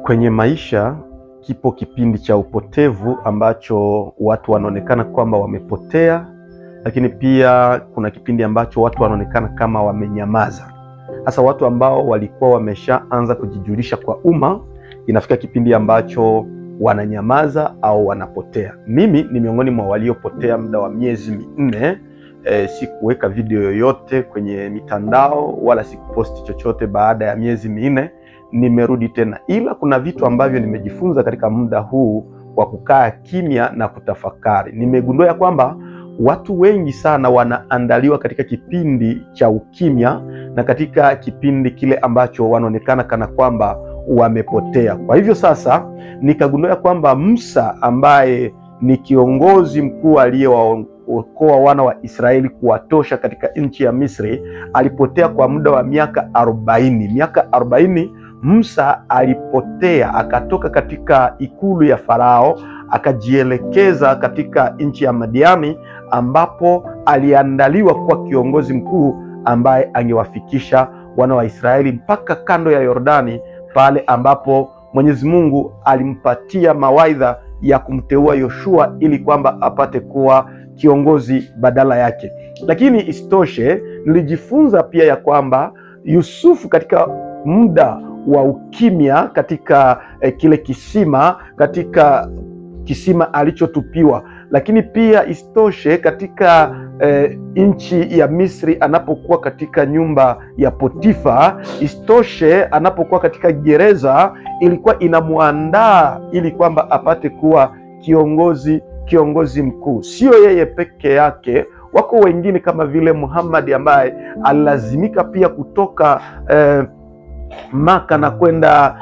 Kwenye maisha kipo kipindi cha upotevu ambacho watu wanaonekana kwamba wamepotea, lakini pia kuna kipindi ambacho watu wanaonekana kama wamenyamaza. Hasa watu ambao walikuwa wameshaanza kujijulisha kwa umma, inafika kipindi ambacho wananyamaza au wanapotea. Mimi ni miongoni mwa waliopotea muda wa miezi minne. Sikuweka video yoyote kwenye mitandao wala sikuposti chochote. Baada ya miezi minne nimerudi tena, ila kuna vitu ambavyo nimejifunza katika muda huu wa kukaa kimya na kutafakari. Nimegundua ya kwamba watu wengi sana wanaandaliwa katika kipindi cha ukimya na katika kipindi kile ambacho wanaonekana kana kwamba wamepotea. Kwa hivyo sasa nikagundua ya kwamba Musa ambaye ni kiongozi mkuu aliyewaokoa wana wa Israeli kuwatosha katika nchi ya Misri alipotea kwa muda wa miaka 40. Miaka 40 Musa alipotea, akatoka katika ikulu ya Farao akajielekeza katika nchi ya Madiani, ambapo aliandaliwa kuwa kiongozi mkuu ambaye angewafikisha wana wa Israeli mpaka kando ya Yordani, pale ambapo Mwenyezi Mungu alimpatia mawaidha ya kumteua Yoshua ili kwamba apate kuwa kiongozi badala yake. Lakini isitoshe, nilijifunza pia ya kwamba Yusufu katika muda wa ukimya katika kile kisima, katika kisima alichotupiwa, lakini pia isitoshe katika nchi ya Misri anapokuwa katika nyumba ya Potifa, isitoshe anapokuwa katika gereza, ilikuwa inamuandaa ili kwamba apate kuwa kiongozi mkuu. Sio yeye peke yake, wako wengine kama vile Muhammad ambaye alilazimika pia kutoka Maka na kwenda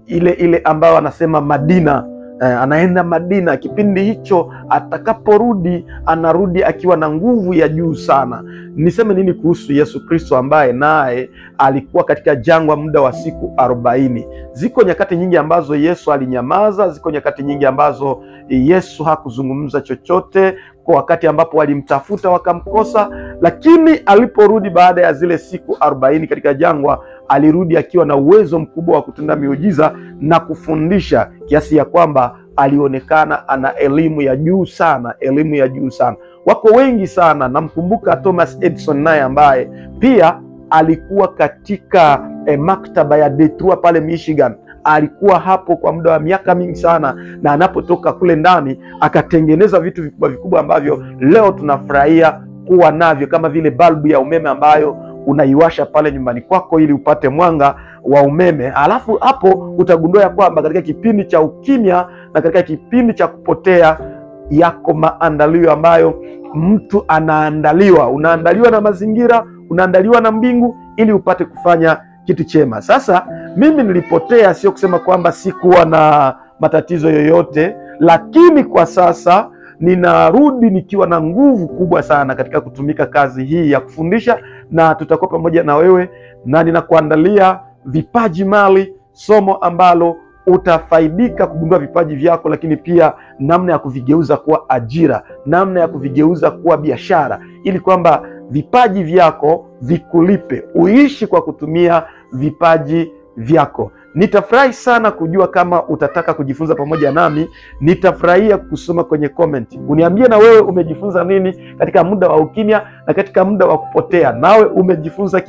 ile ambayo anasema Madina. Anaenda Madina. Kipindi hicho atakaporudi, anarudi akiwa na nguvu ya juu sana. Niseme nini kuhusu Yesu Kristo ambaye naye alikuwa katika jangwa muda wa siku 40? Ziko nyakati nyingi ambazo Yesu alinyamaza, ziko nyakati nyingi ambazo Yesu hakuzungumza chochote, kwa wakati ambapo walimtafuta wakamkosa, lakini aliporudi baada ya zile siku 40 katika jangwa, alirudi akiwa na uwezo mkubwa wa kutenda miujiza na kufundisha, kiasi ya kwamba alionekana ana elimu ya juu sana, elimu ya juu sana. Wako wengi sana, namkumbuka Thomas Edison naye ambaye pia alikuwa katika maktaba ya Detroit pale Michigan. Alikuwa hapo kwa muda wa miaka mingi sana, na anapotoka kule ndani akatengeneza vitu vikubwa vikubwa ambavyo leo tunafurahia kuwa navyo, kama vile balbu ya umeme ambayo unaiwasha pale nyumbani kwako ili upate mwanga wa umeme. Alafu hapo utagundua ya kwamba katika kipindi cha ukimya na katika kipindi cha kupotea yako maandalio ambayo mtu anaandaliwa. Unaandaliwa na mazingira, unaandaliwa na mbingu ili upate kufanya kitu chema. Sasa mimi nilipotea, sio kusema kwamba sikuwa na matatizo yoyote, lakini kwa sasa ninarudi nikiwa na nguvu kubwa sana katika kutumika kazi hii ya kufundisha, na tutakuwa pamoja na wewe, na ninakuandalia vipaji mali, somo ambalo utafaidika kugundua vipaji vyako, lakini pia namna ya kuvigeuza kuwa ajira, namna ya kuvigeuza kuwa biashara, ili kwamba vipaji vyako vikulipe, uishi kwa kutumia vipaji vyako. Nitafurahi sana kujua kama utataka kujifunza pamoja nami. Nitafurahia kusoma kwenye comment. Uniambie na wewe umejifunza nini katika muda wa ukimya na katika muda wa kupotea. Nawe umejifunza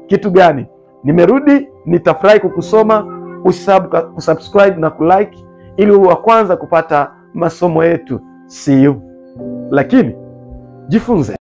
kitu gani? Nimerudi, nitafurahi kukusoma. Usisahau kusubscribe na kulike ili uwe wa kwanza kupata masomo yetu. See you. Lakini jifunze.